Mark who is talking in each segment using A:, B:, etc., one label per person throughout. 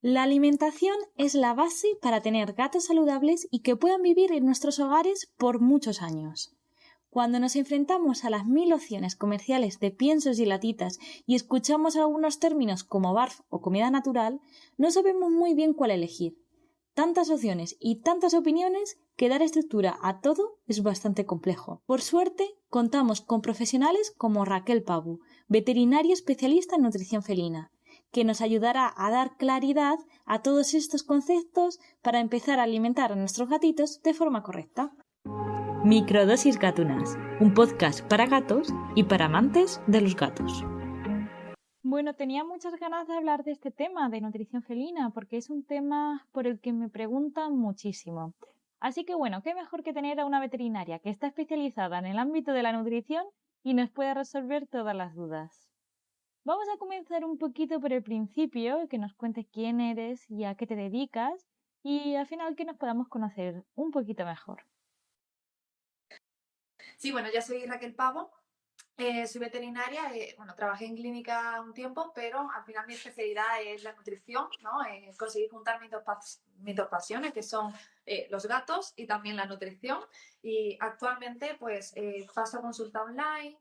A: La alimentación es la base para tener gatos saludables y que puedan vivir en nuestros hogares por muchos años. Cuando nos enfrentamos a las mil opciones comerciales de piensos y latitas y escuchamos algunos términos como barf o comida natural, no sabemos muy bien cuál elegir. Tantas opciones y tantas opiniones que dar estructura a todo es bastante complejo. Por suerte, contamos con profesionales como Raquel Pabu, veterinaria especialista en nutrición felina, que nos ayudará a dar claridad a todos estos conceptos para empezar a alimentar a nuestros gatitos de forma correcta. Microdosis Gatunas, un podcast para gatos y para amantes de los gatos. Bueno, tenía muchas ganas de hablar de este tema de nutrición felina porque es un tema por el que me preguntan muchísimo. Así que bueno, qué mejor que tener a una veterinaria que está especializada en el ámbito de la nutrición y nos pueda resolver todas las dudas. Vamos a comenzar un poquito por el principio, que nos cuentes quién eres y a qué te dedicas y al final que nos podamos conocer un poquito mejor.
B: Sí, bueno, yo soy Raquel Pavo, soy veterinaria, trabajé en clínica un tiempo, pero al final mi especialidad es la nutrición, ¿no? Conseguí juntar mis dos pasiones, que son los gatos y también la nutrición. Y actualmente, pues, paso consulta online,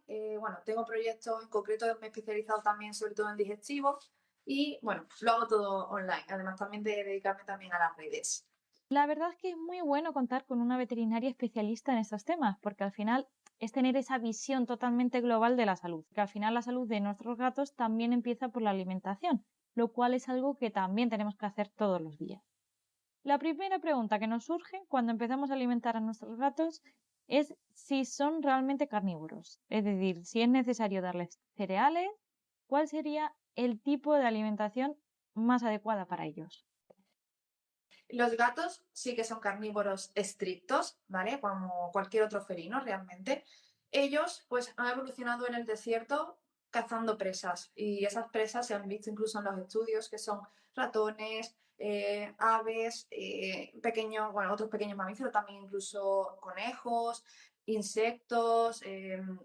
B: tengo proyectos en concreto, me he especializado también sobre todo en digestivos y, bueno, lo hago todo online, además también de dedicarme también a las redes.
A: La verdad es que es muy bueno contar con una veterinaria especialista en estos temas, porque al final es tener esa visión totalmente global de la salud, que al final la salud de nuestros gatos también empieza por la alimentación, lo cual es algo que también tenemos que hacer todos los días. La primera pregunta que nos surge cuando empezamos a alimentar a nuestros gatos es si son realmente carnívoros, es decir, si es necesario darles cereales, cuál sería el tipo de alimentación más adecuada para ellos.
B: Los gatos sí que son carnívoros estrictos, ¿vale? Como cualquier otro felino realmente. Ellos pues han evolucionado en el desierto cazando presas y esas presas se han visto incluso en los estudios que son ratones, aves, pequeños, bueno, otros pequeños mamíferos, también incluso conejos, insectos,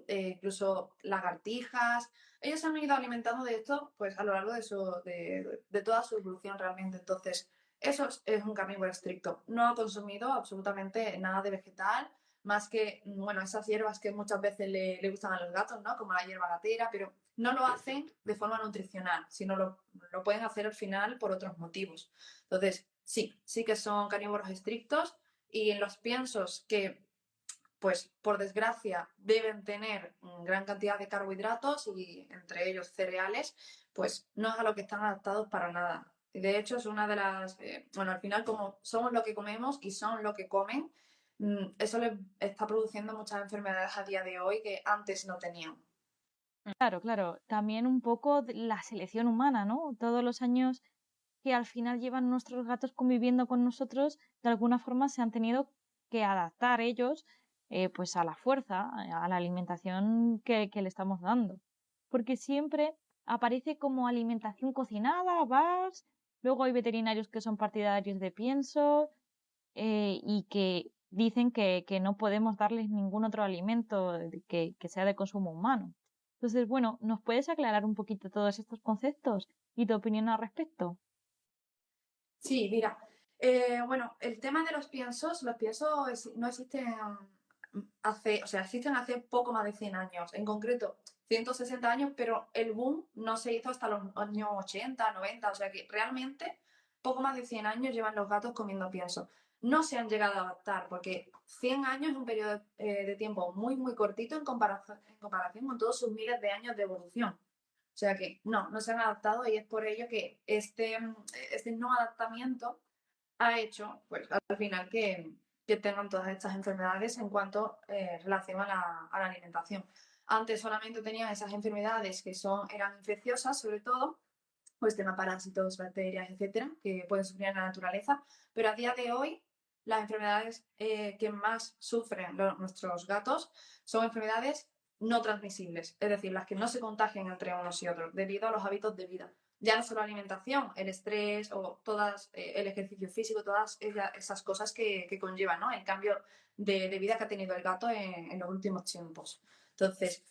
B: incluso lagartijas. Ellos se han ido alimentando de esto pues a lo largo de toda su evolución realmente. Entonces, eso es un carnívoro estricto. No ha consumido absolutamente nada de vegetal, más que, bueno, esas hierbas que muchas veces le gustan a los gatos, ¿no? Como la hierba gatera, pero no lo hacen de forma nutricional, sino lo pueden hacer al final por otros motivos. Entonces, sí que son carnívoros estrictos y en los piensos que, pues, por desgracia, deben tener gran cantidad de carbohidratos y entre ellos cereales, pues no es a lo que están adaptados para nada. De hecho, es una de las, al final como somos lo que comemos y son lo que comen, eso les está produciendo muchas enfermedades a día de hoy que antes no tenían.
A: Claro, claro. También un poco de la selección humana, ¿no? Todos los años que al final llevan nuestros gatos conviviendo con nosotros, de alguna forma se han tenido que adaptar ellos, pues a la fuerza, a la alimentación que le estamos dando. Porque siempre aparece como alimentación cocinada, bars, luego hay veterinarios que son partidarios de pienso, y que dicen que no podemos darles ningún otro alimento que sea de consumo humano. Entonces, bueno, ¿nos puedes aclarar un poquito todos estos conceptos y tu opinión al respecto?
B: Sí, mira, el tema de los piensos no existen hace, o sea, existen hace poco más de 100 años, en concreto 160 años, pero el boom no se hizo hasta los años 80, 90, o sea que realmente poco más de 100 años llevan los gatos comiendo pienso. No se han llegado a adaptar porque 100 años es un periodo de tiempo muy, muy cortito en comparación con todos sus miles de años de evolución. O sea que no se han adaptado y es por ello que este no adaptamiento ha hecho, pues, al final que tengan todas estas enfermedades en cuanto relación a la alimentación. Antes solamente tenían esas enfermedades que eran infecciosas, sobre todo, pues tema parásitos, bacterias, etcétera, que pueden sufrir en la naturaleza, pero a día de hoy las enfermedades que más sufren nuestros gatos son enfermedades no transmisibles, es decir, las que no se contagian entre unos y otros debido a los hábitos de vida. Ya no solo la alimentación, el estrés o el ejercicio físico, todas esas cosas que conllevan, ¿no? El cambio de vida que ha tenido el gato en los últimos tiempos. Entonces,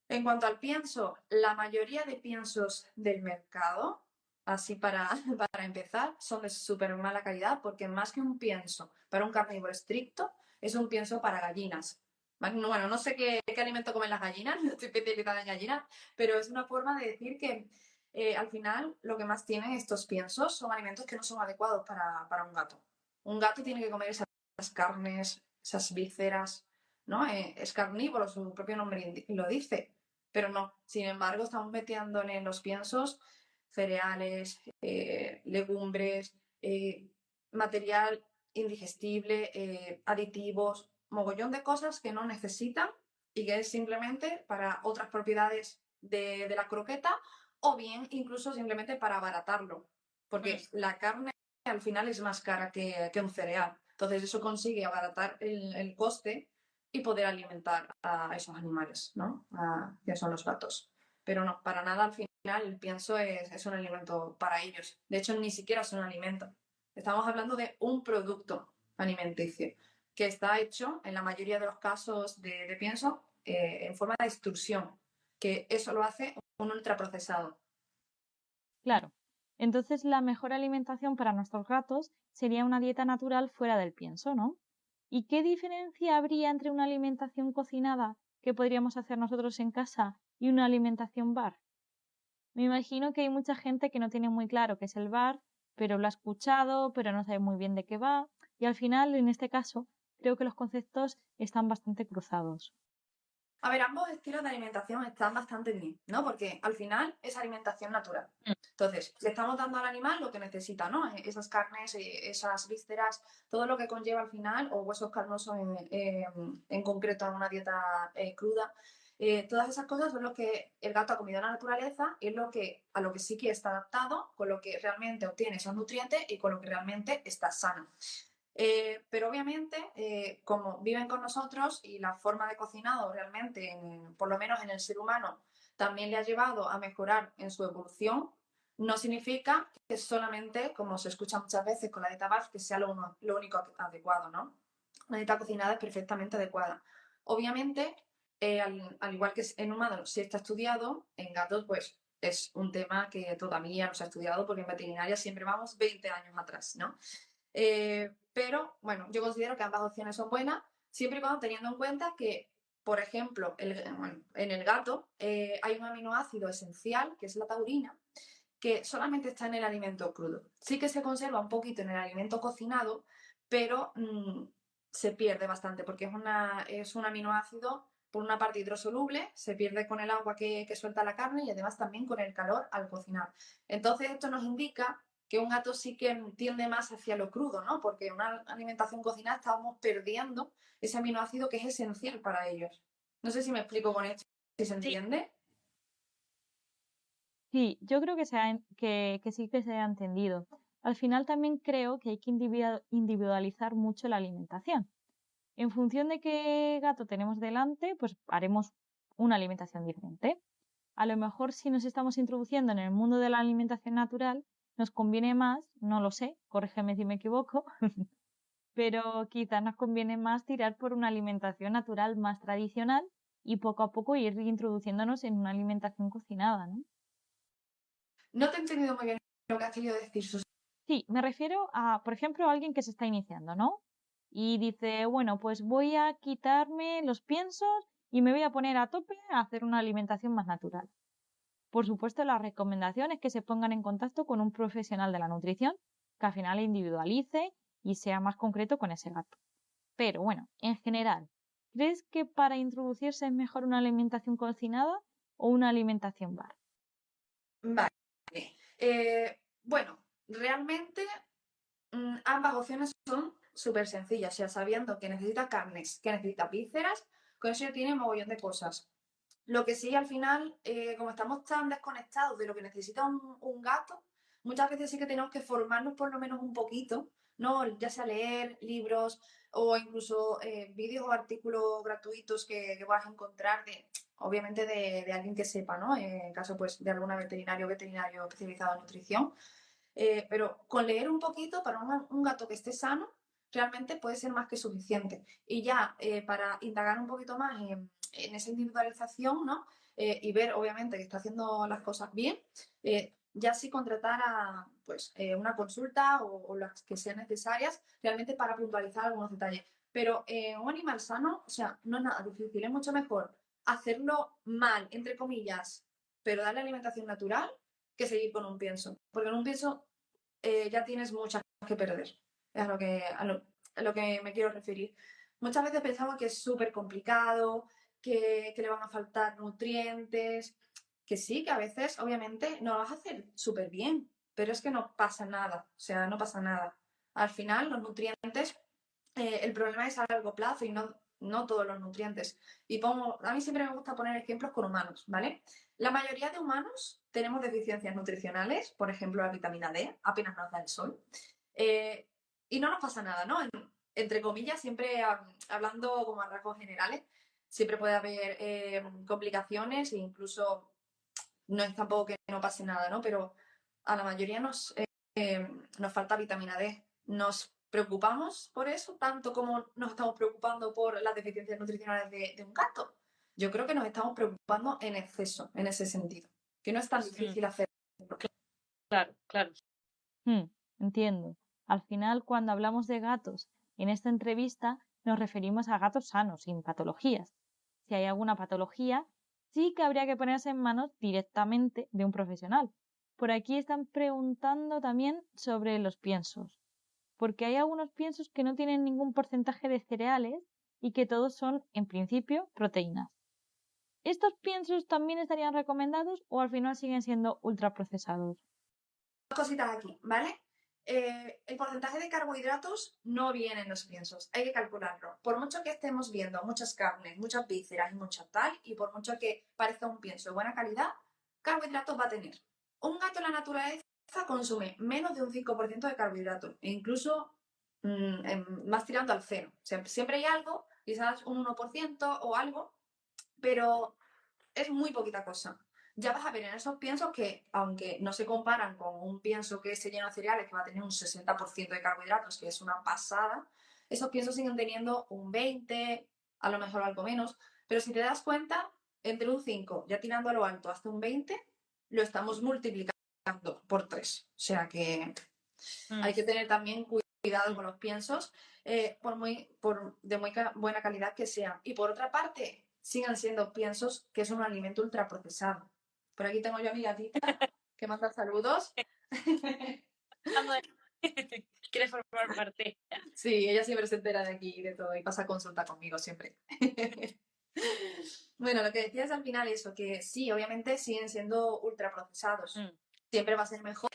B: en cuanto al pienso, la mayoría de piensos del mercado así para, para empezar, son de súper mala calidad porque más que un pienso para un carnívoro estricto, es un pienso para gallinas. Bueno, no sé qué alimento comen las gallinas, no estoy especializada en gallinas, pero es una forma de decir que al final lo que más tienen estos piensos son alimentos que no son adecuados para un gato. Un gato tiene que comer esas carnes, esas vísceras, ¿no? Es carnívoro, su propio nombre lo dice, pero no. Sin embargo, estamos metiéndole en los piensos cereales, legumbres, material indigestible, aditivos, mogollón de cosas que no necesitan y que es simplemente para otras propiedades de la croqueta o bien incluso simplemente para abaratarlo, porque la carne al final es más cara que un cereal. Entonces eso consigue abaratar el coste y poder alimentar a esos animales, ¿no? Que son los gatos. Pero no, para nada al final el pienso es un alimento para ellos. De hecho, ni siquiera es un alimento. Estamos hablando de un producto alimenticio que está hecho, en la mayoría de los casos de pienso, en forma de extrusión, que eso lo hace un ultraprocesado.
A: Claro. Entonces la mejor alimentación para nuestros gatos sería una dieta natural fuera del pienso, ¿no? ¿Y qué diferencia habría entre una alimentación cocinada que podríamos hacer nosotros en casa y una alimentación bar? Me imagino que hay mucha gente que no tiene muy claro qué es el bar, pero lo ha escuchado, pero no sabe muy bien de qué va, y al final, en este caso, creo que los conceptos están bastante cruzados.
B: A ver, ambos estilos de alimentación están bastante bien, ¿no? Porque al final es alimentación natural. Entonces, le estamos dando al animal lo que necesita, ¿no? Esas carnes, esas vísceras, todo lo que conlleva al final, o huesos carnosos en concreto en una dieta cruda. Todas esas cosas son lo que el gato ha comido en la naturaleza y es a lo que sí que está adaptado, con lo que realmente obtiene esos nutrientes y con lo que realmente está sano. Pero obviamente, como viven con nosotros y la forma de cocinado realmente, por lo menos en el ser humano, también le ha llevado a mejorar en su evolución, no significa que solamente, como se escucha muchas veces con la dieta BAF, que sea lo único adecuado, ¿no? La dieta cocinada es perfectamente adecuada. Obviamente, al igual que en humanos sí está estudiado, en gatos pues es un tema que todavía no se ha estudiado porque en veterinaria siempre vamos 20 años atrás, ¿no? Pero bueno, yo considero que ambas opciones son buenas, siempre y cuando teniendo en cuenta que, por ejemplo, en el gato hay un aminoácido esencial, que es la taurina, que solamente está en el alimento crudo. Sí que se conserva un poquito en el alimento cocinado, pero se pierde bastante porque es un aminoácido, por una parte hidrosoluble, se pierde con el agua que suelta la carne y además también con el calor al cocinar. Entonces esto nos indica que un gato sí que tiende más hacia lo crudo, ¿no? Porque en una alimentación cocinada estamos perdiendo ese aminoácido que es esencial para ellos. No sé si me explico con esto, si se
A: Sí.
B: entiende.
A: Sí, yo creo que sí que se ha entendido. Al final también creo que hay que individualizar mucho la alimentación. En función de qué gato tenemos delante, pues haremos una alimentación diferente. A lo mejor si nos estamos introduciendo en el mundo de la alimentación natural, nos conviene más, no lo sé, corrígeme si me equivoco, pero quizás nos conviene más tirar por una alimentación natural más tradicional y poco a poco ir introduciéndonos en una alimentación cocinada, ¿no?
B: No te he entendido muy bien lo que has querido decir, Susana.
A: Sí, me refiero a, por ejemplo, a alguien que se está iniciando, ¿no? Y dice, bueno, pues voy a quitarme los piensos y me voy a poner a tope a hacer una alimentación más natural. Por supuesto, la recomendación es que se pongan en contacto con un profesional de la nutrición, que al final individualice y sea más concreto con ese gato. Pero bueno, en general, ¿crees que para introducirse es mejor una alimentación cocinada o una alimentación bar?
B: Vale. Bueno, realmente ambas opciones son súper sencillas, o sea, sabiendo que necesita carnes, que necesita vísceras, con eso ya tiene un mogollón de cosas. Lo que sí, al final, como estamos tan desconectados de lo que necesita un gato, muchas veces sí que tenemos que formarnos por lo menos un poquito, ¿no? Ya sea leer libros o incluso vídeos o artículos gratuitos que vas a encontrar obviamente de alguien que sepa, ¿no? En caso, pues, de alguna veterinario especializado en nutrición. Pero con leer un poquito para un gato que esté sano, realmente puede ser más que suficiente. Y ya para indagar un poquito más en esa individualización, ¿no? Y ver, obviamente, que está haciendo las cosas bien, ya sí contratar a pues, una consulta o las que sean necesarias realmente para puntualizar algunos detalles. Pero un animal sano, o sea, no es nada difícil, es mucho mejor hacerlo mal, entre comillas, pero darle alimentación natural que seguir con un pienso. Porque en un pienso ya tienes muchas que perder. Es a lo que me quiero referir. Muchas veces pensamos que es súper complicado, que le van a faltar nutrientes, que sí, que a veces obviamente no lo vas a hacer súper bien, pero es que no pasa nada, o sea, no pasa nada. Al final los nutrientes, el problema es a largo plazo y no todos los nutrientes. Y a mí siempre me gusta poner ejemplos con humanos, ¿vale? La mayoría de humanos tenemos deficiencias nutricionales, por ejemplo, la vitamina D, apenas nos da el sol. Eh, y no nos pasa nada, ¿no? Entre comillas, siempre hablando como a rasgos generales, siempre puede haber complicaciones e incluso no es tampoco que no pase nada, ¿no? Pero a la mayoría nos falta vitamina D. Nos preocupamos por eso, tanto como nos estamos preocupando por las deficiencias nutricionales de un gato. Yo creo que nos estamos preocupando en exceso, en ese sentido, que no es tan difícil hacerlo.
C: Claro, claro.
A: Entiendo. Al final, cuando hablamos de gatos en esta entrevista, nos referimos a gatos sanos, sin patologías. Si hay alguna patología, sí que habría que ponerse en manos directamente de un profesional. Por aquí están preguntando también sobre los piensos, porque hay algunos piensos que no tienen ningún porcentaje de cereales y que todos son, en principio, proteínas. ¿Estos piensos también estarían recomendados o al final siguen siendo ultraprocesados?
B: Dos cositas aquí, ¿vale? El porcentaje de carbohidratos no viene en los piensos, hay que calcularlo. Por mucho que estemos viendo muchas carnes, muchas vísceras y mucha tal, y por mucho que parezca un pienso de buena calidad, carbohidratos va a tener. Un gato en la naturaleza consume menos de un 5% de carbohidratos, e incluso más tirando al cero. O sea, siempre hay algo, quizás un 1% o algo, pero es muy poquita cosa. Ya vas a ver en esos piensos que, aunque no se comparan con un pienso que se llena de cereales, que va a tener un 60% de carbohidratos, que es una pasada, esos piensos siguen teniendo un 20, a lo mejor algo menos, pero si te das cuenta, entre un 5, ya tirando a lo alto, hasta un 20, lo estamos multiplicando por 3. O sea que hay que tener también cuidado con los piensos, de muy buena calidad que sean. Y por otra parte, sigan siendo piensos que es un alimento ultraprocesado. Por aquí tengo yo a mi gatita que manda saludos.
C: ¿Quieres formar parte?
B: Sí, ella siempre se entera de aquí y de todo y pasa consulta conmigo siempre. Bueno, lo que decías al final, eso, que sí, obviamente siguen siendo ultraprocesados. Siempre va a ser mejor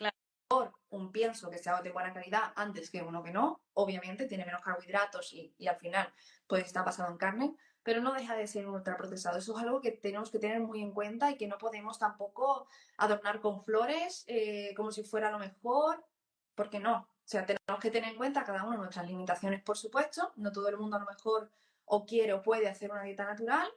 B: un pienso que sea de buena calidad antes que uno que no. Obviamente tiene menos carbohidratos y al final pues está basado en carne, pero no deja de ser un ultraprocesado. Eso es algo que tenemos que tener muy en cuenta y que no podemos tampoco adornar con flores como si fuera lo mejor, porque no. O sea, tenemos que tener en cuenta cada uno nuestras limitaciones, por supuesto. No todo el mundo a lo mejor o quiere o puede hacer una dieta natural,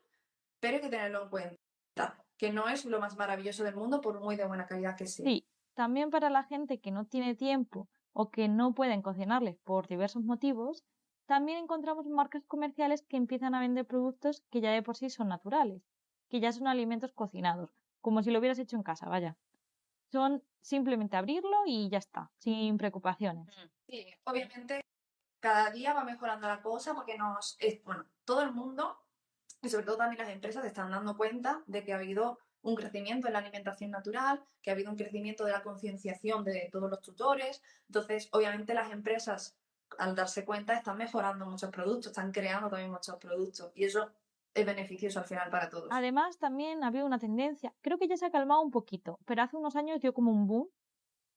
B: pero hay que tenerlo en cuenta, que no es lo más maravilloso del mundo por muy de buena calidad que sea.
A: Sí, también para la gente que no tiene tiempo o que no pueden cocinarles por diversos motivos, también encontramos marcas comerciales que empiezan a vender productos que ya de por sí son naturales, que ya son alimentos cocinados, como si lo hubieras hecho en casa, vaya. Son simplemente abrirlo y ya está, sin preocupaciones.
B: Sí, obviamente cada día va mejorando la cosa porque bueno, todo el mundo y sobre todo también las empresas se están dando cuenta de que ha habido un crecimiento en la alimentación natural, que ha habido un crecimiento de la concienciación de todos los tutores. Entonces, obviamente las empresas, al darse cuenta, están mejorando muchos productos, están creando también muchos productos y eso es beneficioso al final para todos.
A: Además, también había una tendencia, creo que ya se ha calmado un poquito, pero hace unos años dio como un boom,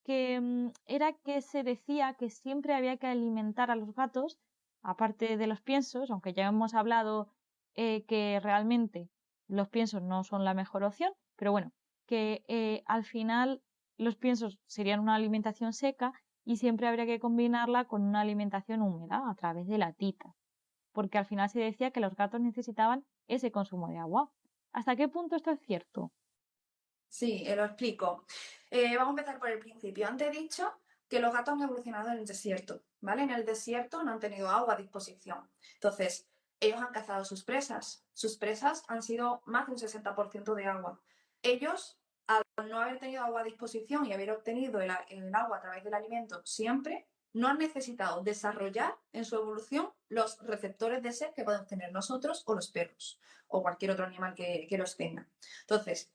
A: que era que se decía que siempre había que alimentar a los gatos, aparte de los piensos, aunque ya hemos hablado que realmente los piensos no son la mejor opción, pero bueno, que al final los piensos serían una alimentación seca y siempre habría que combinarla con una alimentación húmeda a través de latitas, porque al final se decía que los gatos necesitaban ese consumo de agua. ¿Hasta qué punto esto es cierto?
B: Sí, lo explico. Vamos a empezar por el principio. Antes he dicho que los gatos han evolucionado en el desierto, ¿vale? En el desierto no han tenido agua a disposición. Entonces, ellos han cazado sus presas. Sus presas han sido más de un 60% de agua. Ellos, al no haber tenido agua a disposición y haber obtenido el agua a través del alimento siempre, no han necesitado desarrollar en su evolución los receptores de sed que podemos tener nosotros o los perros o cualquier otro animal que los tenga. Entonces,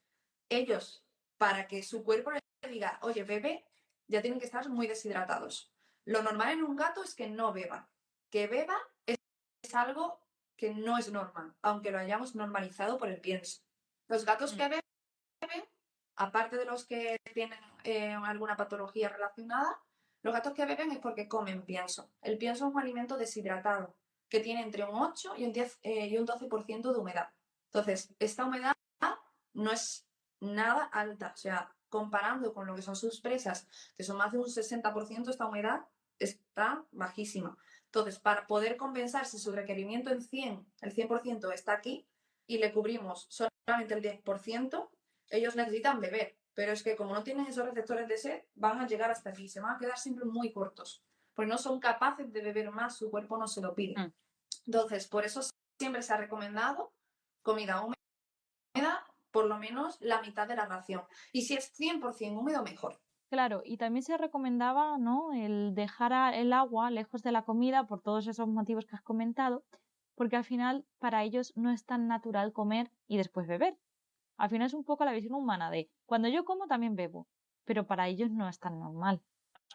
B: ellos, para que su cuerpo les diga, oye, bebe, ya tienen que estar muy deshidratados. Lo normal en un gato es que no beba. Que beba es algo que no es normal, aunque lo hayamos normalizado por el pienso. Los gatos que beben, aparte de los que tienen alguna patología relacionada, los gatos que beben es porque comen pienso. El pienso es un alimento deshidratado que tiene entre un 8 y un 12% de humedad. Entonces, esta humedad no es nada alta. O sea, comparando con lo que son sus presas, que son más de un 60%, esta humedad está bajísima. Entonces, para poder compensar si su requerimiento el 100% está aquí y le cubrimos solamente el 10%, ellos necesitan beber. Pero es que como no tienen esos receptores de sed, van a llegar hasta aquí. Se van a quedar siempre muy cortos. Porque no son capaces de beber más, su cuerpo no se lo pide. Entonces, por eso siempre se ha recomendado comida húmeda, por lo menos la mitad de la ración. Y si es 100% húmedo, mejor.
A: Claro, y también se recomendaba, ¿no?, el dejar el agua lejos de la comida por todos esos motivos que has comentado, porque al final para ellos no es tan natural comer y después beber. Al final es un poco la visión humana de cuando yo como también bebo, pero para ellos no es tan normal.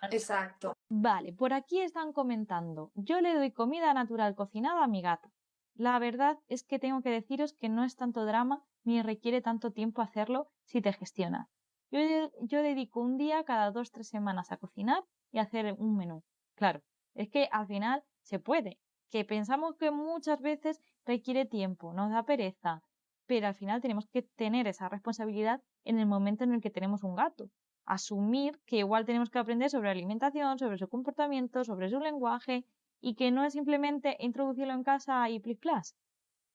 B: Exacto.
A: Vale, por aquí están comentando, yo le doy comida natural cocinada a mi gata. La verdad es que tengo que deciros que no es tanto drama ni requiere tanto tiempo hacerlo si te gestionas. Yo dedico un día cada 2-3 semanas a cocinar y hacer un menú. Claro, es que al final se puede, que pensamos que muchas veces requiere tiempo, nos da pereza, pero al final tenemos que tener esa responsabilidad en el momento en el que tenemos un gato. Asumir que igual tenemos que aprender sobre alimentación, sobre su comportamiento, sobre su lenguaje y que no es simplemente introducirlo en casa y plis plas,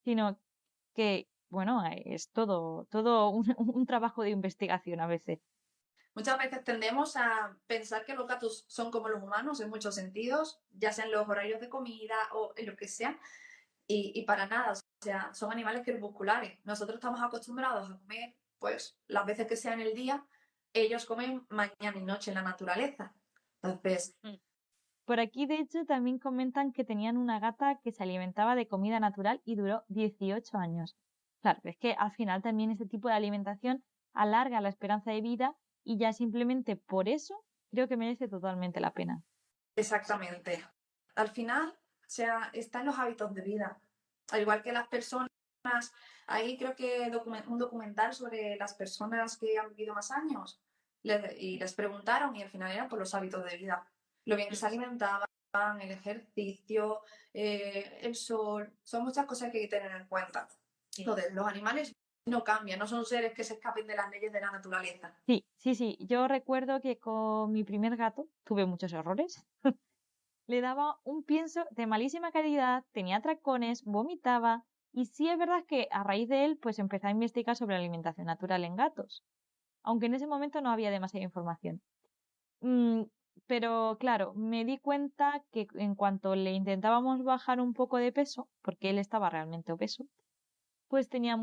A: sino que, bueno, es todo un trabajo de investigación a veces.
B: Muchas veces tendemos a pensar que los gatos son como los humanos en muchos sentidos, ya sean los horarios de comida o en lo que sea, y para nada, o sea, son animales crepusculares. Nosotros estamos acostumbrados a comer, pues, las veces que sea en el día, ellos comen mañana y noche en la naturaleza. Entonces,
A: Por aquí, de hecho, también comentan que tenían una gata que se alimentaba de comida natural y duró 18 años. Claro, es que al final también este tipo de alimentación alarga la esperanza de vida y ya simplemente por eso creo que merece totalmente la pena.
B: exactamente. Al final, o sea, está en los hábitos de vida. Al igual que las personas, ahí creo que un documental sobre las personas que han vivido más años y les preguntaron y al final eran por los hábitos de vida. Lo bien que se alimentaban, el ejercicio, el sol, son muchas cosas que hay que tener en cuenta. Entonces, los animales no cambian, no son seres que se escapen de las leyes de la naturaleza.
A: Sí. Yo recuerdo que con mi primer gato tuve muchos errores. Le daba un pienso de malísima calidad, tenía atracones, vomitaba. Y sí es verdad que a raíz de él, pues empecé a investigar sobre alimentación natural en gatos, aunque en ese momento no había demasiada información. Mm, pero claro, me di cuenta que en cuanto le intentábamos bajar un poco de peso, porque él estaba realmente obeso, pues tenía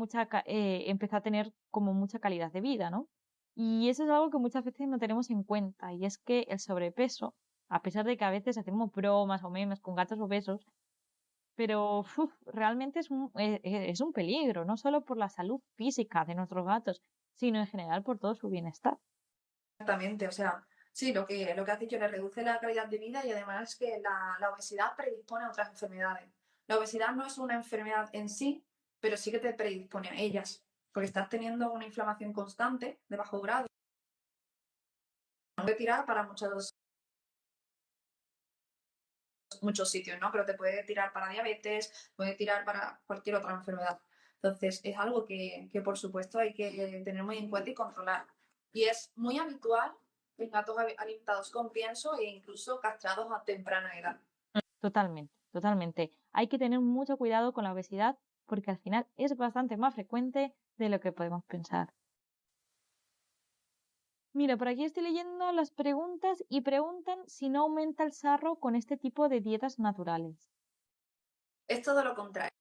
A: empezó a tener como mucha calidad de vida, ¿no? Y eso es algo que muchas veces no tenemos en cuenta, y es que el sobrepeso, a pesar de que a veces hacemos bromas o memes con gatos obesos, pero realmente es un peligro, no solo por la salud física de nuestros gatos, sino en general por todo su bienestar.
B: Exactamente, o sea, sí, lo que has dicho, le reduce la calidad de vida y además que la obesidad predispone a otras enfermedades. La obesidad no es una enfermedad en sí, pero sí que te predispone a ellas, porque estás teniendo una inflamación constante de bajo grado. Puede tirar para muchos sitios, ¿no? Pero te puede tirar para diabetes, puede tirar para cualquier otra enfermedad. Entonces, es algo que por supuesto hay que tener muy en cuenta y controlar. Y es muy habitual en gatos alimentados con pienso e incluso castrados a temprana edad.
A: Totalmente. Hay que tener mucho cuidado con la obesidad porque al final es bastante más frecuente de lo que podemos pensar. Mira, por aquí estoy leyendo las preguntas y preguntan si no aumenta el sarro con este tipo de dietas naturales.
B: Es todo lo contrario.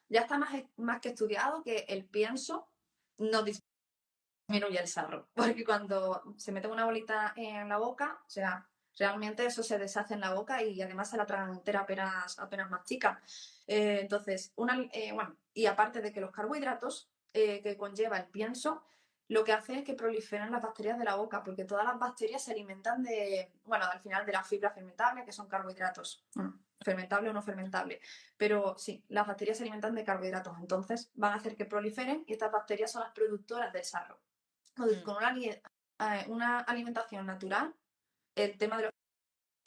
B: Ya está más que estudiado que el pienso no disminuye el sarro, porque cuando se mete una bolita en la boca, o sea, realmente eso se deshace en la boca y además se la tragan entera apenas mastica. Entonces, bueno, y aparte de que los carbohidratos que conlleva el pienso, lo que hace es que proliferen las bacterias de la boca, porque todas las bacterias se alimentan bueno, al final de las fibras fermentables, que son carbohidratos. Bueno, fermentable o no fermentable. Pero sí, las bacterias se alimentan de carbohidratos, entonces van a hacer que proliferen y estas bacterias son las productoras del sarro. Entonces, con una alimentación natural, el tema de los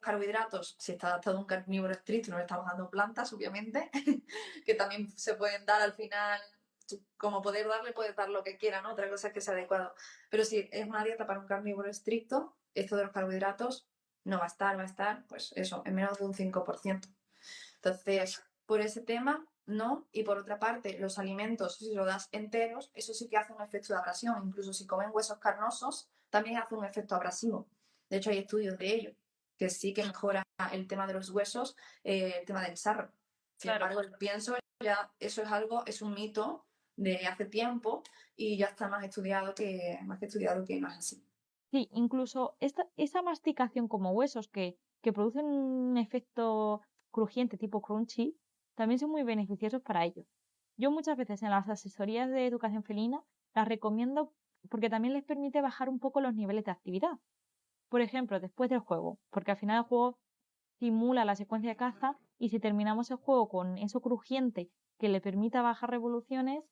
B: carbohidratos, si está adaptado a un carnívoro estricto, no le estamos dando plantas, obviamente, que también se pueden dar al final, como poder darle, puedes dar lo que quiera, ¿no? Otra cosa es que sea adecuado. Pero si es una dieta para un carnívoro estricto, esto de los carbohidratos no va a estar, pues eso, en menos de un 5%. Entonces, por ese tema, no. Y por otra parte, los alimentos, si lo das enteros, eso sí que hace un efecto de abrasión. Incluso si comen huesos carnosos, también hace un efecto abrasivo. De hecho, hay estudios de ello, que sí que mejora el tema de los huesos, el tema del sarro. Sin embargo, el pienso, ya eso es un mito de hace tiempo y ya está más que estudiado que no es así.
A: Sí, incluso esa masticación como huesos que producen un efecto crujiente tipo crunchy, también son muy beneficiosos para ellos. Yo muchas veces en las asesorías de educación felina las recomiendo porque también les permite bajar un poco los niveles de actividad. Por ejemplo, después del juego, porque al final el juego simula la secuencia de caza y si terminamos el juego con eso crujiente que le permita bajar revoluciones,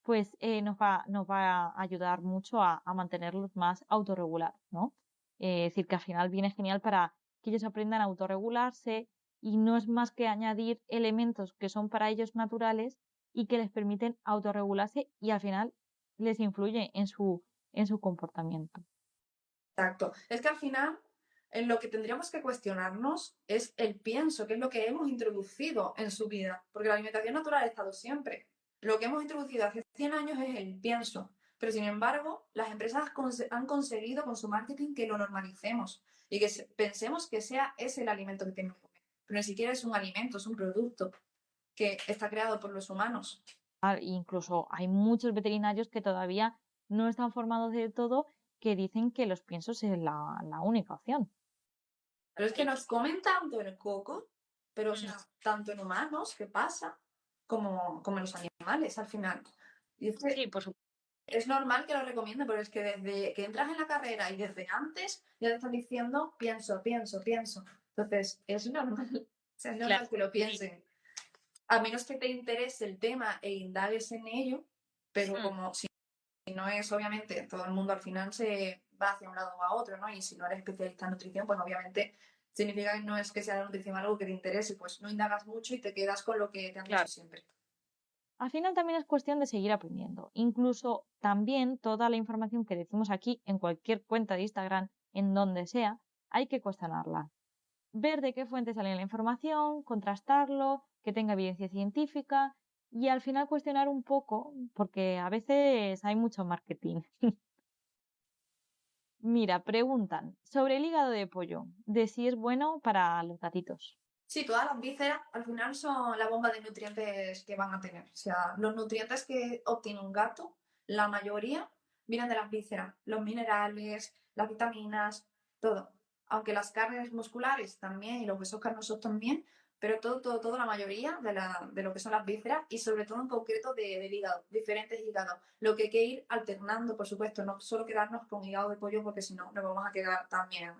A: pues nos va a ayudar mucho a mantenerlos más autorregulados, ¿no? Es decir, que al final viene genial para que ellos aprendan a autorregularse y no es más que añadir elementos que son para ellos naturales y que les permiten autorregularse y al final les influye en su comportamiento.
B: Exacto. Es que al final, en lo que tendríamos que cuestionarnos es el pienso, que es lo que hemos introducido en su vida, porque la alimentación natural ha estado siempre. Lo que hemos introducido hace 100 años es el pienso, pero sin embargo, las empresas han conseguido con su marketing que lo normalicemos y que pensemos que sea ese el alimento que tenemos que comer. Pero ni siquiera es un alimento, es un producto que está creado por los humanos.
A: Incluso hay muchos veterinarios que todavía no están formados del todo que dicen que los piensos es la única opción.
B: Pero es que nos comen tanto en el coco, pero o sea, tanto en humanos, ¿qué pasa? Como en los animales al final. Y es que
C: Sí, por supuesto.
B: es normal que lo recomiende, pero es que desde que entras en la carrera y desde antes ya te están diciendo pienso, pienso, pienso. Entonces, es normal. O sea, es normal
C: Claro,
B: que lo
C: sí.
B: piensen. A menos que te interese el tema e indagues en ello, pero
C: Mm.
B: como si no es, obviamente, todo el mundo al final se va hacia un lado o a otro, ¿no? Y si no eres especialista en nutrición, pues obviamente significa que no es que sea la nutrición algo que te interese, pues no indagas mucho y te quedas con lo que te han dicho
C: Claro.
B: siempre.
A: Al final también es cuestión de seguir aprendiendo. Incluso también toda la información que decimos aquí en cualquier cuenta de Instagram, en donde sea, hay que cuestionarla. Ver de qué fuente sale la información, contrastarlo, que tenga evidencia científica y al final cuestionar un poco, porque a veces hay mucho marketing. Mira, preguntan sobre el hígado de pollo, de si es bueno para los gatitos.
B: Sí, todas las vísceras al final son la bomba de nutrientes que van a tener. O sea, los nutrientes que obtiene un gato, la mayoría vienen de las vísceras, los minerales, las vitaminas, todo. Aunque las carnes musculares también y los huesos carnosos también, pero todo, la mayoría de lo que son las vísceras y sobre todo en concreto del hígado, diferentes hígados. Lo que hay que ir alternando, por supuesto, no solo quedarnos con hígado de pollo porque si no nos vamos a quedar también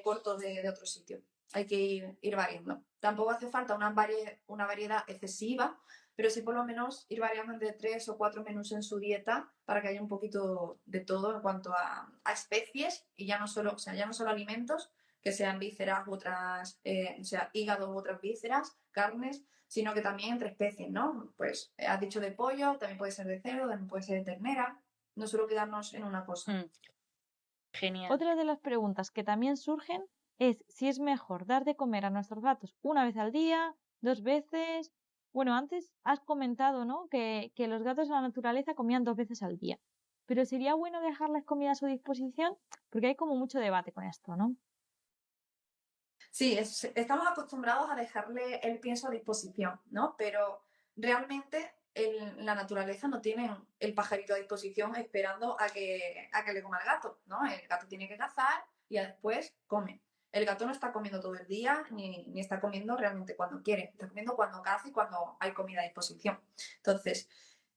B: cortos de otro sitio. Hay que ir variando. Tampoco hace falta una variedad excesiva, pero sí por lo menos ir variando entre 3 o 4 menús en su dieta para que haya un poquito de todo en cuanto a especies y ya no solo, o sea, ya no solo alimentos, que sean vísceras u otras, o sea, hígado u otras vísceras, carnes, sino que también entre especies, ¿no? Pues has dicho de pollo, también puede ser de cerdo, también puede ser de ternera, no solo quedarnos en una cosa.
C: Genial.
A: Otra de las preguntas que también surgen es si es mejor dar de comer a nuestros gatos una vez al día, 2 veces. Bueno, antes has comentado, ¿no? Que los gatos en la naturaleza comían 2 veces al día. Pero sería bueno dejarles comida a su disposición porque hay como mucho debate con esto, ¿no?
B: Sí, estamos acostumbrados a dejarle el pienso a disposición, ¿no? Pero realmente en la naturaleza no tienen el pajarito a disposición esperando a que le coma el gato, ¿no? El gato tiene que cazar y después come. El gato no está comiendo todo el día ni está comiendo realmente cuando quiere, está comiendo cuando caza y cuando hay comida a disposición. Entonces,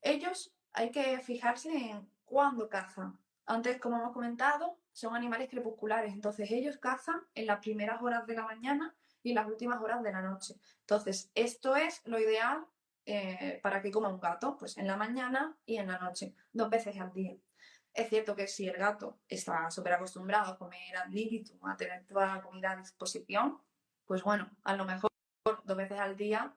B: ellos hay que fijarse en cuándo cazan. Antes, como hemos comentado, son animales crepusculares, entonces ellos cazan en las primeras horas de la mañana y en las últimas horas de la noche. Entonces, esto es lo ideal para que coma un gato, pues en la mañana y en la noche, 2 veces al día. Es cierto que si el gato está súper acostumbrado a comer ad libitum, a tener toda la comida a disposición, pues bueno, a lo mejor 2 veces al día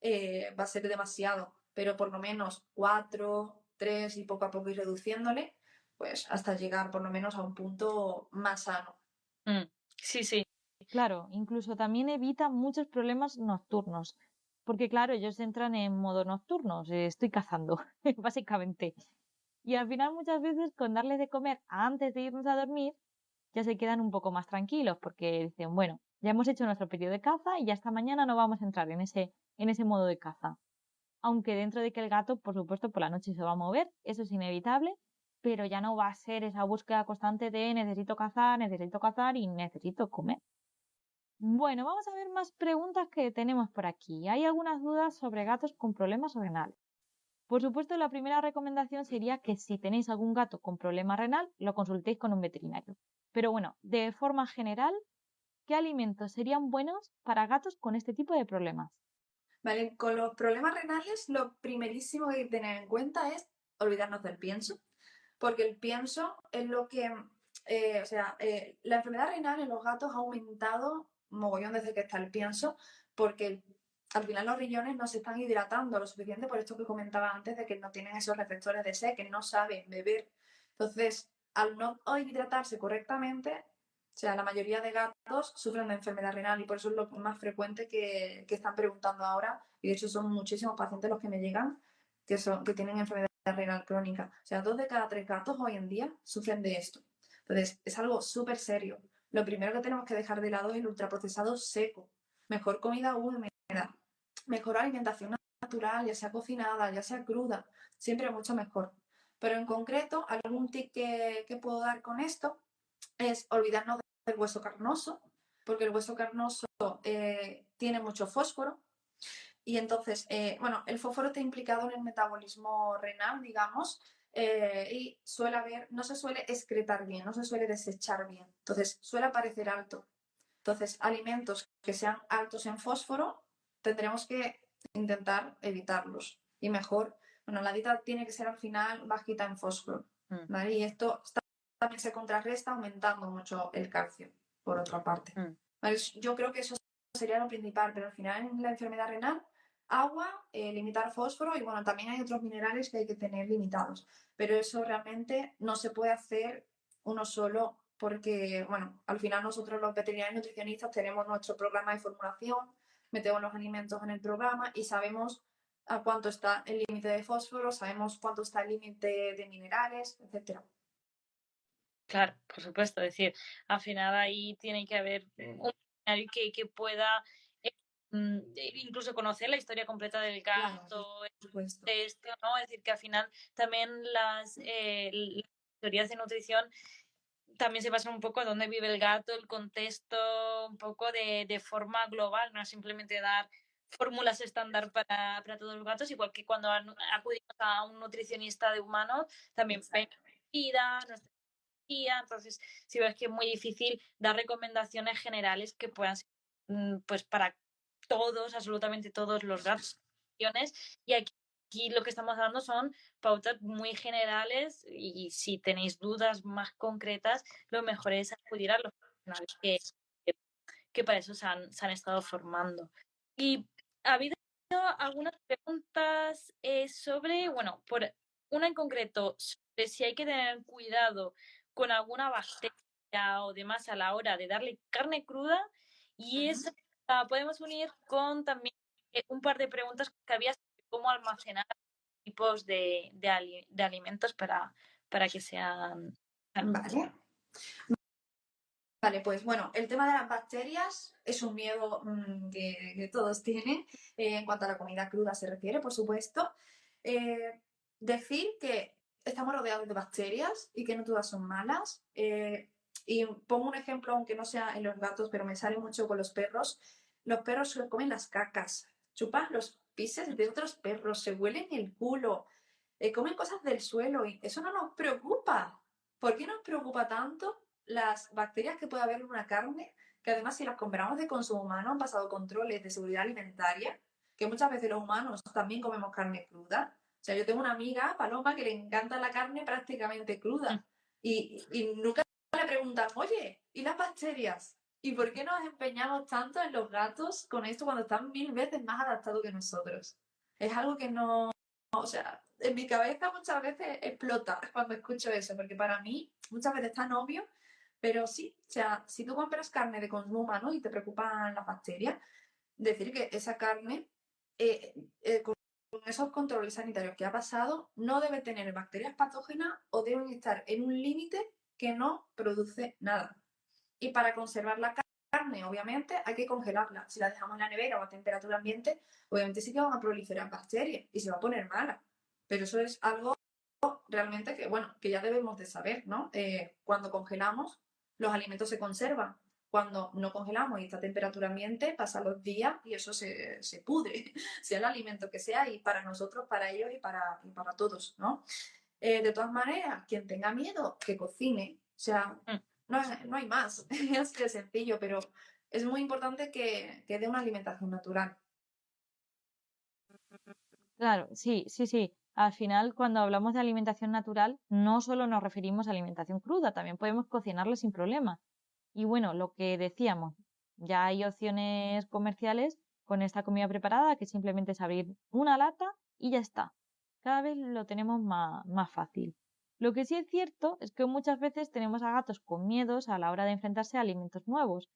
B: va a ser demasiado, pero por lo menos 4, 3 y poco a poco ir reduciéndole, pues hasta llegar por lo menos a un punto más sano.
C: Sí, sí.
A: Claro, incluso también evita muchos problemas nocturnos, porque claro, ellos entran en modo nocturno, estoy cazando, básicamente. Y al final muchas veces con darles de comer antes de irnos a dormir, ya se quedan un poco más tranquilos, porque dicen, bueno, ya hemos hecho nuestro periodo de caza y ya hasta mañana no vamos a entrar en ese modo de caza. Aunque dentro de que el gato, por supuesto, por la noche se va a mover, eso es inevitable, pero ya no va a ser esa búsqueda constante de necesito cazar y necesito comer. Bueno, vamos a ver más preguntas que tenemos por aquí. Hay algunas dudas sobre gatos con problemas renales. Por supuesto, la primera recomendación sería que si tenéis algún gato con problema renal, lo consultéis con un veterinario. Pero bueno, de forma general, ¿qué alimentos serían buenos para gatos con este tipo de problemas?
B: Vale, con los problemas renales, lo primerísimo que hay que tener en cuenta es olvidarnos del pienso, porque el pienso es lo que, la enfermedad renal en los gatos ha aumentado mogollón desde que está el pienso, porque al final los riñones no se están hidratando lo suficiente por esto que comentaba antes de que no tienen esos receptores de sed, que no saben beber. Entonces, al no hidratarse correctamente, o sea, la mayoría de gatos sufren de enfermedad renal y por eso es lo más frecuente que están preguntando ahora. Y de hecho son muchísimos pacientes los que me llegan que tienen enfermedad renal crónica. O sea, 2 de cada 3 gatos hoy en día sufren de esto. Entonces, es algo súper serio. Lo primero que tenemos que dejar de lado es el ultraprocesado seco. Mejor comida húmeda, mejor alimentación natural, ya sea cocinada, ya sea cruda, siempre mucho mejor. Pero en concreto, algún tip que puedo dar con esto es olvidarnos del hueso carnoso, porque el hueso carnoso tiene mucho fósforo y entonces, el fósforo está implicado en el metabolismo renal, digamos, y no se suele excretar bien, no se suele desechar bien, entonces suele aparecer alto. Entonces, alimentos que sean altos en fósforo, tendremos que intentar evitarlos. Y mejor, la dieta tiene que ser al final bajita en fósforo, ¿vale? Y esto también se contrarresta aumentando mucho el calcio, por otra parte. ¿Vale? Yo creo que eso sería lo principal, pero al final en la enfermedad renal, agua, limitar fósforo y bueno, también hay otros minerales que hay que tener limitados, pero eso realmente no se puede hacer uno solo porque, bueno, al final nosotros los veterinarios nutricionistas tenemos nuestro programa de formulación, metemos los alimentos en el programa y sabemos a cuánto está el límite de fósforo, sabemos cuánto está el límite de minerales, etcétera.
C: Claro, por supuesto. Es decir, al final ahí tiene que haber un veterinario que pueda incluso conocer la historia completa del gato,
B: Claro,
C: de esto, ¿no? Es decir, que al final también las teorías de nutrición también se basan un poco en dónde vive el gato, el contexto, un poco de forma global, no simplemente dar fórmulas estándar para todos los gatos, igual que cuando acudimos a un nutricionista de humanos, también ven vida, nuestra energía. Entonces, si ves que es muy difícil dar recomendaciones generales que puedan ser pues para todos, absolutamente todos los gatos. Y aquí lo que estamos dando son pautas muy generales y si tenéis dudas más concretas, lo mejor es acudir a los profesionales que para eso se han estado formando. Y ha habido algunas preguntas sobre, bueno, por una en concreto, sobre si hay que tener cuidado con alguna bacteria o demás a la hora de darle carne cruda y esa la podemos unir con también un par de preguntas que había sobre cómo almacenar tipos de alimentos para que sean
B: Vale. Vale, pues bueno, el tema de las bacterias es un miedo que todos tienen en cuanto a la comida cruda se refiere, por supuesto. Decir que estamos rodeados de bacterias y que no todas son malas. Y pongo un ejemplo, aunque no sea en los gatos, pero me sale mucho con los perros. Los perros se comen las cacas, chupan los pises de otros perros, se huelen el culo, comen cosas del suelo y eso no nos preocupa. ¿Por qué nos preocupa tanto las bacterias que puede haber en una carne? Que además si las compramos de consumo humano han pasado controles de seguridad alimentaria, que muchas veces los humanos también comemos carne cruda. O sea, yo tengo una amiga, Paloma, que le encanta la carne prácticamente cruda y nunca le preguntan, oye, ¿y las bacterias? ¿Y por qué nos empeñamos tanto en los gatos con esto cuando están 1000 veces más adaptados que nosotros? Es algo que no, o sea, en mi cabeza muchas veces explota cuando escucho eso, porque para mí muchas veces es tan obvio, pero sí, o sea, si tú compras carne de consumo humano y te preocupan las bacterias, decir que esa carne, con esos controles sanitarios que ha pasado, no debe tener bacterias patógenas o deben estar en un límite que no produce nada. Y para conservar la carne, obviamente, hay que congelarla. Si la dejamos en la nevera o a temperatura ambiente, obviamente sí que van a proliferar bacterias y se va a poner mala. Pero eso es algo realmente que, bueno, que ya debemos de saber, ¿no? Cuando congelamos, los alimentos se conservan. Cuando no congelamos y está a temperatura ambiente, pasan los días y eso se pudre, sea el alimento que sea, y para nosotros, para ellos y para todos, ¿no? De todas maneras, quien tenga miedo, que cocine. O sea, no hay más. Es así de sencillo, pero es muy importante que dé una alimentación natural.
A: Claro, sí, sí, sí. Al final, cuando hablamos de alimentación natural, no solo nos referimos a alimentación cruda, también podemos cocinarla sin problema. Y bueno, lo que decíamos, ya hay opciones comerciales con esta comida preparada que simplemente es abrir una lata y ya está. Cada vez lo tenemos más fácil. Lo que sí es cierto es que muchas veces tenemos a gatos con miedos a la hora de enfrentarse a alimentos nuevos.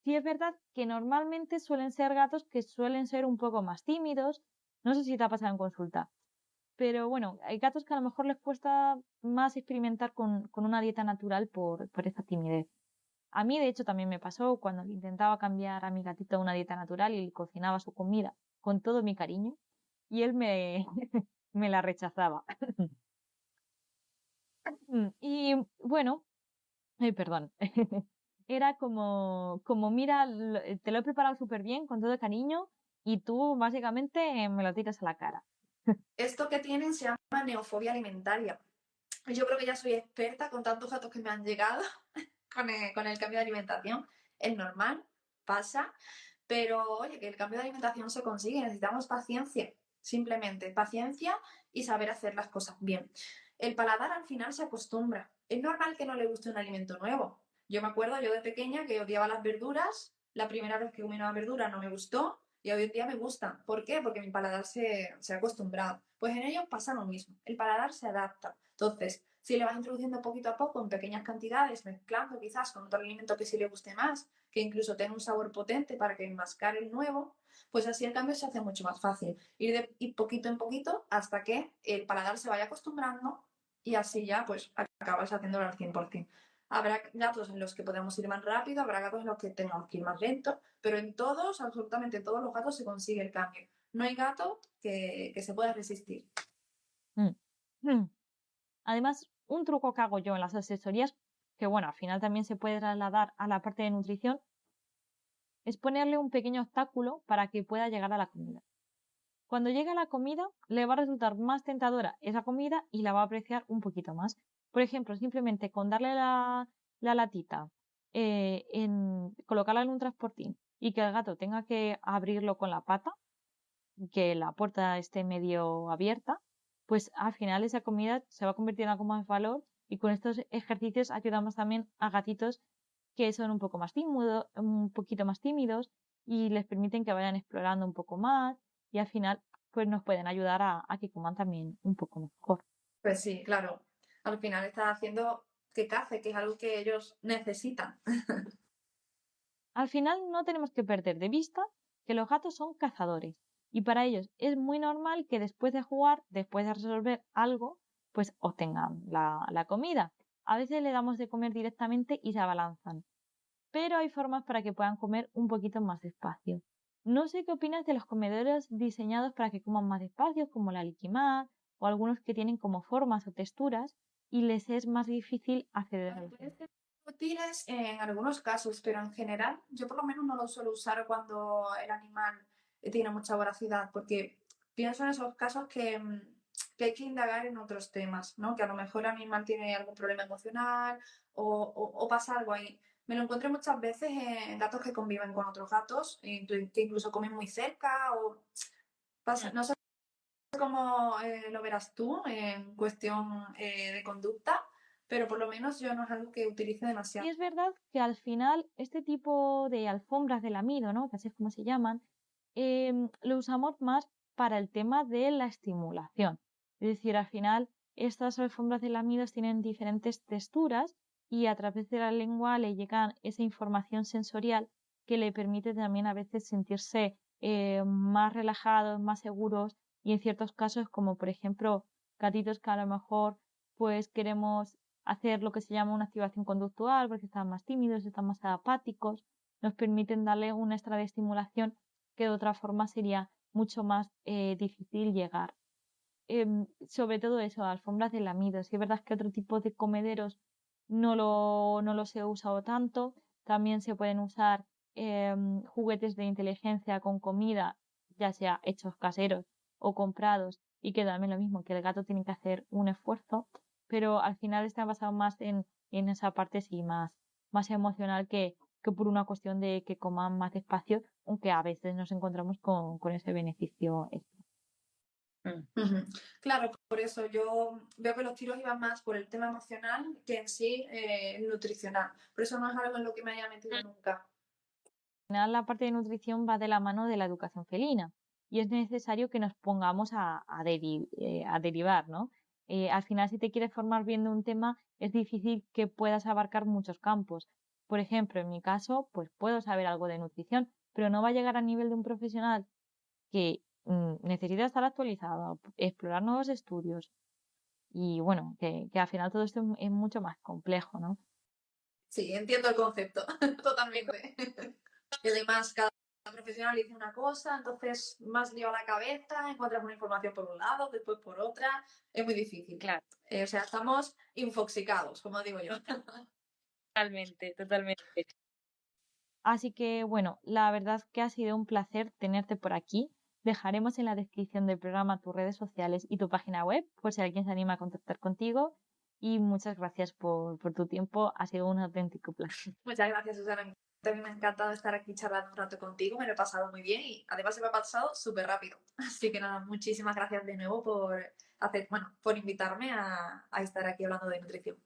A: Sí es verdad que normalmente suelen ser gatos que suelen ser un poco más tímidos. No sé si te ha pasado en consulta, pero bueno, hay gatos que a lo mejor les cuesta más experimentar con una dieta natural por esa timidez. A mí, de hecho, también me pasó cuando intentaba cambiar a mi gatito a una dieta natural y le cocinaba su comida con todo mi cariño y él me la rechazaba. Y bueno, perdón, era como mira, te lo he preparado súper bien, con todo cariño, y tú básicamente me lo tiras a la cara.
B: Esto que tienen se llama neofobia alimentaria. Yo creo que ya soy experta con tantos gatos que me han llegado con el cambio de alimentación. Es normal, pasa, pero oye, que el cambio de alimentación se consigue, necesitamos paciencia, simplemente paciencia y saber hacer las cosas bien. El paladar al final se acostumbra. Es normal que no le guste un alimento nuevo. Yo me acuerdo, yo de pequeña, que odiaba las verduras. La primera vez que comí una verdura no me gustó y hoy en día me gustan. ¿Por qué? Porque mi paladar se ha acostumbrado. Pues en ellos pasa lo mismo. El paladar se adapta. Entonces, si le vas introduciendo poquito a poco en pequeñas cantidades, mezclando quizás con otro alimento que sí le guste más, que incluso tenga un sabor potente para que enmascare el nuevo, pues así el cambio se hace mucho más fácil. Ir poquito en poquito hasta que el paladar se vaya acostumbrando y así ya pues acabas haciéndolo al 100%. Habrá gatos en los que podemos ir más rápido, habrá gatos en los que tengamos que ir más lento, pero en todos, absolutamente todos los gatos se consigue el cambio. No hay gato que se pueda resistir.
A: Mm. Mm. Además, un truco que hago yo en las asesorías, que bueno, al final también se puede trasladar a la parte de nutrición, es ponerle un pequeño obstáculo para que pueda llegar a la comida. Cuando llegue a la comida, le va a resultar más tentadora esa comida y la va a apreciar un poquito más. Por ejemplo, simplemente con darle la latita, colocarla en un transportín y que el gato tenga que abrirlo con la pata, que la puerta esté medio abierta, pues al final esa comida se va a convertir en algo más valor, y con estos ejercicios ayudamos también a gatitos que son un poco más tímidos, un poquito más tímidos, y les permiten que vayan explorando un poco más, y al final pues nos pueden ayudar a que coman también un poco mejor.
B: Pues sí, claro. Al final estás haciendo que cace, que es algo que ellos necesitan.
A: Al final no tenemos que perder de vista que los gatos son cazadores, y para ellos es muy normal que después de jugar, después de resolver algo, pues obtengan la comida. A veces le damos de comer directamente y se abalanzan, pero hay formas para que puedan comer un poquito más despacio. No sé qué opinas de los comederos diseñados para que coman más despacio, como la Liquimat, o algunos que tienen como formas o texturas y les es más difícil acceder a
B: Puede
A: ellos.
B: ser útiles en algunos casos, pero en general yo por lo menos no lo suelo usar cuando el animal tiene mucha voracidad, porque pienso en esos casos que hay que indagar en otros temas, ¿no? Que a lo mejor el animal tiene algún problema emocional o pasa algo ahí. Me lo encontré muchas veces en gatos que conviven con otros gatos, que incluso comen muy cerca o pasa, no sé cómo lo verás tú en cuestión de conducta, pero por lo menos yo no es algo que utilice demasiado.
A: Y es verdad que al final este tipo de alfombras de lamido, ¿no? Que así es como se llaman, lo usamos más para el tema de la estimulación. Es decir, al final estas alfombras de lamidos tienen diferentes texturas y a través de la lengua le llegan esa información sensorial que le permite también a veces sentirse más relajados, más seguros y en ciertos casos como por ejemplo gatitos que a lo mejor pues queremos hacer lo que se llama una activación conductual, porque están más tímidos, están más apáticos, nos permiten darle una extra de estimulación que de otra forma sería mucho más difícil llegar. Sobre todo eso, alfombras de lamidos. Y es verdad que otro tipo de comederos no los he usado tanto. También se pueden usar juguetes de inteligencia con comida, ya sea hechos caseros o comprados, y que también lo mismo, que el gato tiene que hacer un esfuerzo, pero al final está basado más en esa parte sí, más emocional que por una cuestión de que coman más despacio, aunque a veces nos encontramos con ese beneficio extra.
B: Ujú. Claro, por eso yo veo que los tiros iban más por el tema emocional que en sí nutricional. Por eso no es algo en lo que me haya metido nunca.
A: Al final la parte de nutrición va de la mano de la educación felina y es necesario que nos pongamos a derivar, ¿no? Al final, si te quieres formar bien de un tema, es difícil que puedas abarcar muchos campos. Por ejemplo, en mi caso, pues puedo saber algo de nutrición, pero no va a llegar a nivel de un profesional que necesita estar actualizado, explorar nuevos estudios y bueno, que al final todo esto es mucho más complejo, ¿no?
B: Sí, entiendo el concepto, totalmente. Y además, cada profesional dice una cosa, entonces más lío a la cabeza, encuentras una información por un lado, después por otra, es muy difícil.
C: Claro,
B: O sea, estamos infoxicados, como digo yo.
C: totalmente, totalmente.
A: Así que bueno, la verdad que ha sido un placer tenerte por aquí. Dejaremos en la descripción del programa tus redes sociales y tu página web, por si alguien se anima a contactar contigo. Y muchas gracias por tu tiempo. Ha sido un auténtico placer.
B: Muchas gracias, Susana. También me ha encantado estar aquí charlando un rato contigo, me lo he pasado muy bien y además se me ha pasado súper rápido. Así que nada, muchísimas gracias de nuevo por por invitarme a estar aquí hablando de nutrición.